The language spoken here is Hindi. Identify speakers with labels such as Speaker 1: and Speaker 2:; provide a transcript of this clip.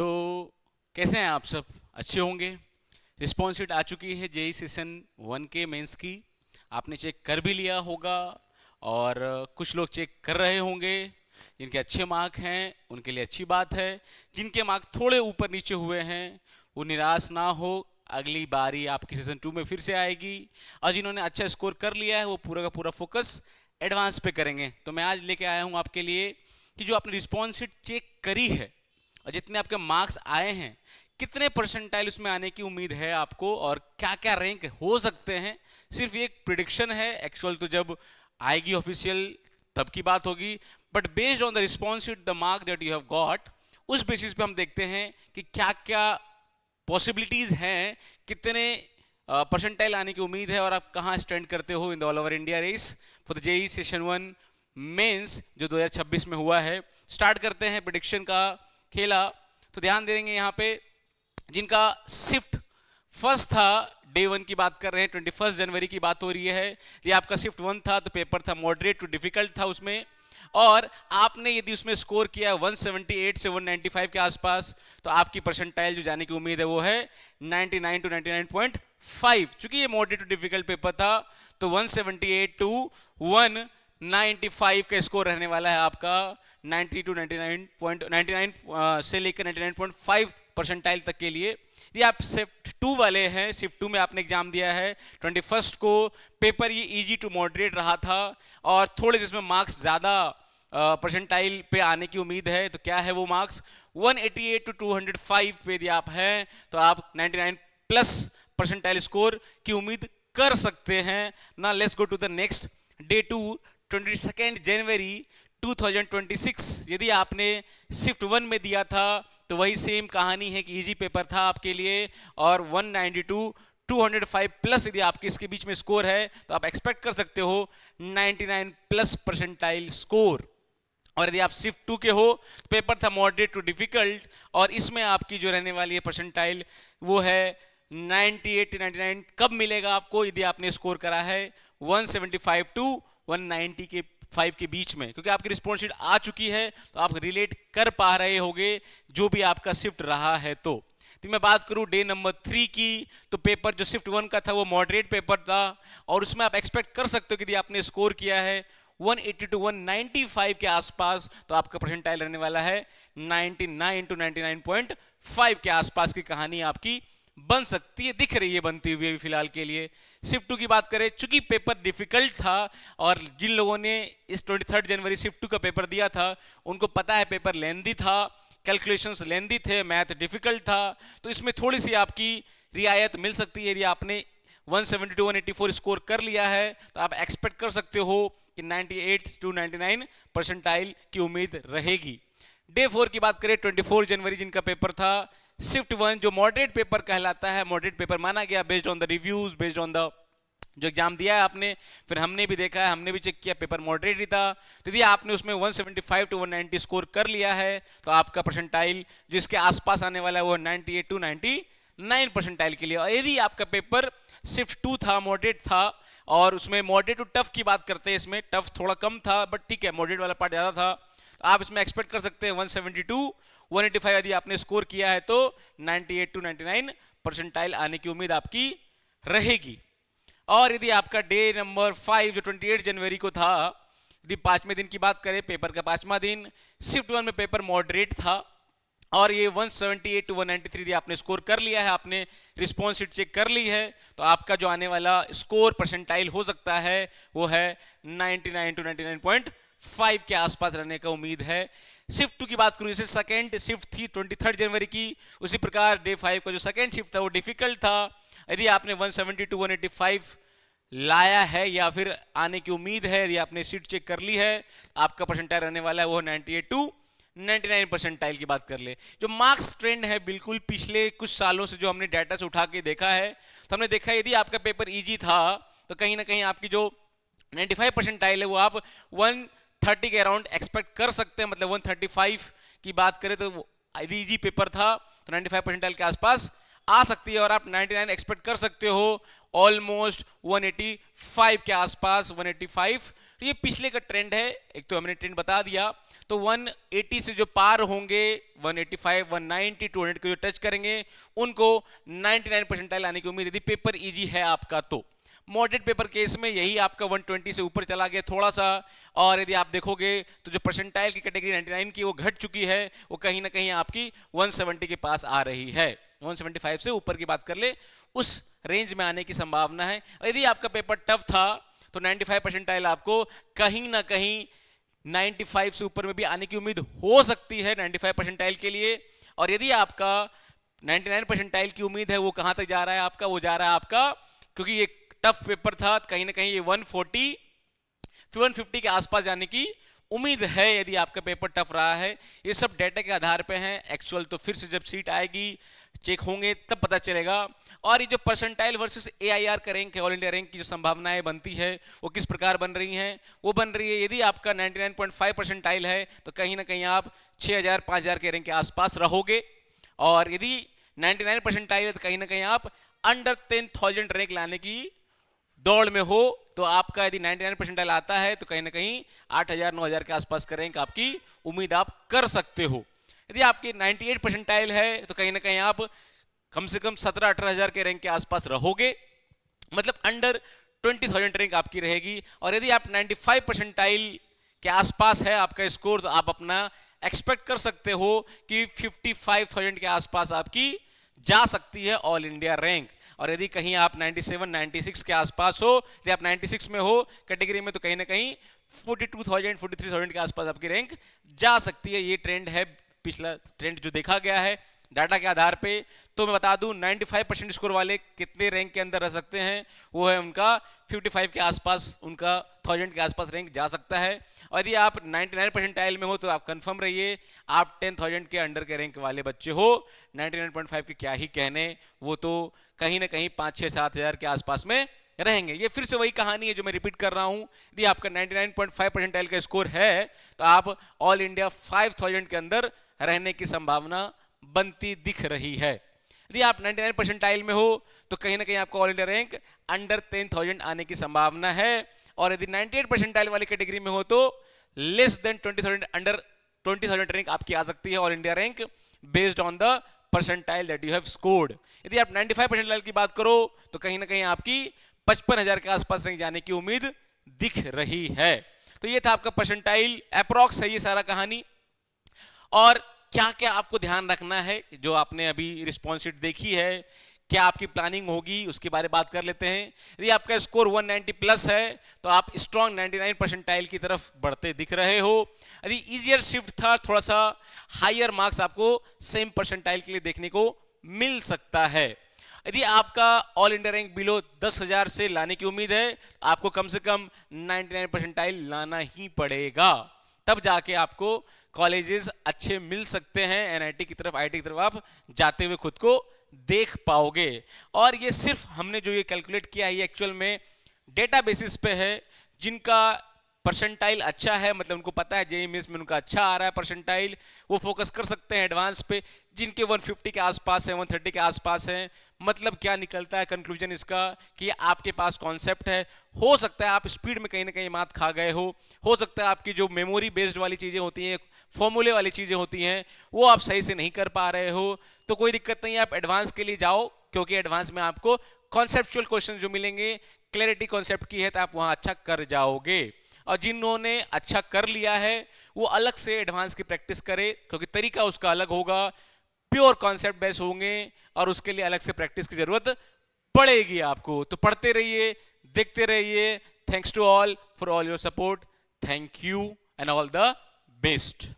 Speaker 1: तो कैसे हैं आप सब? अच्छे होंगे। रिस्पॉन्स शीट आ चुकी है जेई सेशन 1 के मेंस की। आपने चेक कर भी लिया होगा और कुछ लोग चेक कर रहे होंगे। जिनके अच्छे मार्क हैं उनके लिए अच्छी बात है। जिनके मार्क थोड़े ऊपर नीचे हुए हैं वो निराश ना हो, अगली बारी आपकी सेशन 2 में फिर से आएगी। और जिन्होंने अच्छा स्कोर कर लिया है वो पूरा का पूरा फोकस एडवांस पे करेंगे। तो मैं आज लेके आया हूँ आपके लिए कि जो आपने रिस्पॉन्स शीट चेक करी है और जितने आपके मार्क्स आए हैं, कितने परसेंटाइल उसमें आने की उम्मीद है आपको और क्या क्या रैंक हो सकते हैं। सिर्फ ये एक प्रिडिक्शन है, एक्चुअल तो जब आएगी ऑफिशियल तब की बात होगी। But based on the response sheet, the mark that you have got, उस बेसिस पे हम देखते हैं कि क्या क्या पॉसिबिलिटीज हैं, कितने परसेंटाइल आने की उम्मीद है और आप कहाँ स्टैंड करते हो in the all over India race for the JEE session 1 mains जो 2026 में हुआ है। स्टार्ट करते हैं प्रिडिक्शन का खेला। तो ध्यान देंगे यहाँ पे जिनका शिफ्ट फर्स्ट था, डे 1 की बात कर रहे हैं, 21 जनवरी की बात हो रही है। ये आपका शिफ्ट 1 था तो पेपर था मॉडरेट टू डिफिकल्ट था उसमें, और आपने यदि उसमें स्कोर किया 178 से 195 के आसपास तो आपकी परसेंटाइल जो जाने की उम्मीद है वो है 99 टू 99.5। चूंकि ये मॉडरेट टू डिफिकल्ट पेपर था तो 178 टू 195 का स्कोर रहने वाला है आपका। 90 टू 99 से लेकर 99.5 परसेंटाइल तक के लिए। ये आप शिफ्ट 2 वाले हैं, शिफ्ट 2 में आपने एग्जाम दिया है 21 को। पेपर ये इजी टू मॉडरेट रहा था और थोड़े जिसमें मार्क्स ज़्यादा परसेंटाइल पे आने की उम्मीद है। तो क्या है वो मार्क्स? 188 टू 205 पे यदि आप हैं तो आप 99 प्लस परसेंटाइल स्कोर की उम्मीद कर सकते हैं ना। Let's go to the next day 2, 22 जनवरी 2026। यदि आपने शिफ्ट 1 में दिया था तो वही सेम कहानी है कि इजी पेपर था आपके लिए, और 192 205 प्लस यदि आपके इसके बीच में स्कोर है तो आप एक्सपेक्ट कर सकते हो 99 प्लस परसेंटाइल स्कोर। और यदि आप शिफ्ट 2 के हो तो पेपर था मॉडरेट टू डिफिकल्ट और इसमें आपकी जो रहने वाली है परसेंटाइल वो है 98 99। कब मिलेगा आपको? यदि आपने स्कोर करा है 175 टू 190 के 5 के बीच में, क्योंकि आपकी रिस्पॉन्स शीट आ चुकी है तो आप रिलेट कर पा रहे होंगे जो भी आपका शिफ्ट रहा है। तो मैं बात करूं डे नंबर 3 की, तो पेपर जो शिफ्ट 1 का था वो मॉडरेट पेपर था और उसमें आप एक्सपेक्ट कर सकते हो कि यदि आपने स्कोर किया है 180 टू 195 के आसपास तो आपका परसेंटाइल रहने वाला है 99 टू 99.5 के आसपास की कहानी आपकी बन सकती है, दिख रही है बनती हुई फिलहाल के लिए। शिफ्ट 2 की बात करें, चूंकि पेपर डिफिकल्ट था और जिन लोगों ने इस 23 जनवरी शिफ्ट 2 का पेपर दिया था उनको पता है पेपर लेंदी था, कैलकुलेशंस लेंदी थे, मैथ डिफिकल्ट था, तो इसमें थोड़ी सी आपकी रियायत मिल सकती है। यदि आपने 170 टू 184 स्कोर कर लिया है तो आप एक्सपेक्ट कर सकते हो कि 98 टू 99 परसेंटाइल की उम्मीद रहेगी। डे 4 की बात करें, 24 जनवरी जिनका पेपर था शिफ्ट 1, जो मॉडरेट पेपर कहलाता है, मॉडरेट पेपर माना गया based on the reviews, based on the जो एग्जाम दिया है आपने, फिर हमने भी देखा है, हमने भी चेक किया, पेपर मॉडरेट ही था। तो यदि आपने उसमें 175 टू 190 स्कोर कर लिया है तो आपका परसेंटाइल जिसके आसपास आने वाला है वो 98 टू 99 परसेंटाइल के लिए। और यदि आपका पेपर शिफ्ट 2 था, मॉडरेट था, और उसमें मॉडरेट टू टफ की बात करते हैं, इसमें टफ थोड़ा कम था बट ठीक है, मॉडरेट वाला पार्ट ज़्यादा था, तो आप इसमें एक्सपेक्ट कर सकते हैं 172 185 यदि आपने स्कोर किया है तो 98 टू 99 परसेंटाइल आने की उम्मीद आपकी रहेगी। और यदि आपका डे नंबर 5 जो 28 जनवरी को था, यदि 5वें दिन की बात करें, पेपर का 5वां दिन, शिफ्ट 1 में पेपर मॉडरेट था और ये 178 टू 193 यदि आपने स्कोर कर लिया है, आपने रिस्पॉन्स शीट चेक कर ली है तो आपका जो आने वाला स्कोर परसेंटाइल हो सकता है वो है 99 टू 99.5 के आसपास रहने का उम्मीद है। शिफ्ट 2 की बात करूं, जैसे सेकेंड शिफ्ट थी 23 जनवरी की, उसी प्रकार डे 5 का जो सेकेंड शिफ्ट था वो डिफिकल्ट था। यदि आपने 170 टू 185 लाया है या फिर आने की उम्मीद है, यदि आपने सीट चेक कर ली है, आपका परसेंटाइल रहने वाला है वो 98 टू 99 परसेंटाइल की बात कर ले। जो मार्क्स ट्रेंड है बिल्कुल पिछले कुछ सालों से जो हमने डाटा से उठा के देखा है, तो हमने देखा यदि आपका पेपर इजी था तो कहीं ना कहीं आपकी जो 95 परसेंटाइल है वो आप 130 के अराउंड एक्सपेक्ट कर सकते हैं। मतलब 135 की बात करें तो यदि इजी पेपर था तो 95 परसेंटाइल के आसपास आ सकती है और आप 99 एक्सपेक्ट कर सकते हो ऑलमोस्ट 185 के आसपास, 185 तो ये पिछले का ट्रेंड है, एक तो हमने ट्रेंड बता दिया। तो 180 से जो पार होंगे 185, 190, 200 को जो टच करेंगे उनको 99 परसेंटाइल आने की उम्मीद, यदि पेपर इजी है आपका तो। मॉडरेट पेपर केस में यही आपका 120 से ऊपर चला गया थोड़ा सा, और यदि आप देखोगे तो जो परसेंटाइल की कैटेगरी 99 की वो घट चुकी है, वो कहीं ना कहीं आपकी 170 के पास आ रही है। 175 से ऊपर की बात कर ले, उस रेंज में आने की संभावना है। यदि आपका पेपर टफ था तो 95 परसेंटाइल आपको कहीं ना कहीं 95 से ऊपर में भी आने की उम्मीद हो सकती है 95 परसेंटाइल के लिए। और यदि आपका 99 परसेंटाइल की उम्मीद है, वो कहां तक जा रहा है आपका, वो जा रहा है आपका, क्योंकि ये टफ पेपर था, कहीं ना कहीं ये 140 150 के आसपास जाने की उम्मीद है यदि आपका पेपर टफ रहा है। ये सब डेटा के आधार पे हैं, एक्चुअल तो फिर से जब सीट आएगी चेक होंगे तब पता चलेगा। और ये जो परसेंटाइल वर्सेस एआईआर का रैंक है, ऑल इंडिया रैंक की जो संभावनाएं बनती है वो किस प्रकार बन रही हैं, वो बन रही है यदि आपका 99.5 परसेंटाइल है तो कहीं ना कहीं आप 6000 5000 के रैंक के आसपास रहोगे, और यदि 99 परसेंटाइल है तो कहीं ना कहीं आप अंडर 10,000 रैंक लाने की दौड़ में हो। तो आपका यदि 99 परसेंटाइल आता है तो कहीं ना कहीं 8000 9000 के आसपास का रैंक आपकी उम्मीद आप कर सकते हो। यदि आपकी 98 परसेंटाइल है तो कहीं ना कहीं आप कम से कम 17-18 हजार के रैंक के आसपास रहोगे, मतलब अंडर 20,000 रैंक आपकी रहेगी। और यदि आप 95 परसेंटाइल के आसपास है आपका स्कोर, तो आप अपना एक्सपेक्ट कर सकते हो कि 55,000 के आसपास आपकी जा सकती है ऑल इंडिया रैंक। और यदि कहीं आप 97 96 के आसपास हो, यदि आप 96 में हो कैटेगरी में, तो कहीं ना कहीं 42,000 43,000 के आसपास आपकी रैंक जा सकती है। ये ट्रेंड है, पिछला ट्रेंड जो देखा गया है डाटा के आधार पे। तो मैं बता दूं 95% स्कोर वाले कितने रैंक के अंदर रह सकते हैं, वो है उनका 55 के आसपास, उनका 1000 के आसपास रैंक जा सकता है। और यदि आप 99 परसेंटाइल में हो तो आप कंफर्म रहिए आप 10,000 के अंडर के रैंक वाले बच्चे हो। 99.5 के क्या ही कहने, वो तो कहीं ना कहीं 5-6-7 हजार के आसपास में रहेंगे। ये फिर से वही कहानी है जो मैं रिपीट कर रहा हूं, यदि आपका 99.5 परसेंटाइल का स्कोर है तो आप ऑल इंडिया 5000 के अंदर रहने की संभावना बनती दिख रही है। यदि आप 99 परसेंटाइल में हो तो कहीं ना कहीं आपको ऑल इंडिया रैंक अंडर 10,000 आने की संभावना है। और यदि 98 परसेंटाइल वाली कैटेगरी में हो तो लेस देन 20,000, अंडर 20,000 रैंक आपकी आ सकती है all India rank, based on the percentile that you have scored. यदि आप 95 परसेंटाइल की बात करो तो कहीं ना कहीं आपकी 55,000 के आसपास रैंक जाने की उम्मीद दिख रही है। तो ये था आपका परसेंटाइल, अप्रॉक्स है ये सारा कहानी। और क्या क्या आपको ध्यान रखना है, जो आपने अभी रिस्पॉन्स शीट देखी है, क्या आपकी प्लानिंग होगी उसके बारे में बात कर लेते हैं। यदि आपका स्कोर 190 प्लस है तो आप स्ट्रॉन्ग 99 परसेंटाइल की तरफ बढ़ते दिख रहे हो। यदि इजियर शिफ्ट था, थोड़ा सा हायर मार्क्स आपको सेम परसेंटाइल के लिए देखने को मिल सकता है। यदि आपका ऑल इंडिया रैंक बिलो 10,000 से लाने की उम्मीद है, आपको कम से कम 99 परसेंटाइल लाना ही पड़ेगा, तब जाके आपको कॉलेजेस अच्छे मिल सकते हैं। एनआईटी की तरफ, आईआईटी की तरफ आप जाते हुए खुद को देख पाओगे। और ये सिर्फ हमने जो ये कैलकुलेट किया है ये एक्चुअल में डेटा बेसिस पे है। जिनका परसेंटाइल अच्छा है, मतलब उनको पता है जेईई मेंस में उनका अच्छा आ रहा है परसेंटाइल, वो फोकस कर सकते हैं एडवांस पे। जिनके 150 के आसपास है, 130 के आसपास है, मतलब क्या निकलता है कंक्लूजन इसका कि आपके पास कॉन्सेप्ट है। हो सकता है आप स्पीड में कहीं ना कहीं मात खा गए हो सकता है आपकी जो मेमोरी बेस्ड वाली चीजें होती हैं, फॉर्मूले वाली चीजें होती हैं, वो आप सही से नहीं कर पा रहे हो, तो कोई दिक्कत नहीं है, आप एडवांस के लिए जाओ, क्योंकि एडवांस में आपको कॉन्सेप्चुअल क्वेश्चन जो मिलेंगे, क्लैरिटी कॉन्सेप्ट की है, तो आप वहां अच्छा कर जाओगे। और जिन्होंने अच्छा कर लिया है वो अलग से एडवांस की प्रैक्टिस करे, क्योंकि तरीका उसका अलग होगा, प्योर कॉन्सेप्ट बेस होंगे, और उसके लिए अलग से प्रैक्टिस की जरूरत पड़ेगी आपको। तो पढ़ते रहिए, देखते रहिए। Thanks to all for all your support. Thank you and all the best.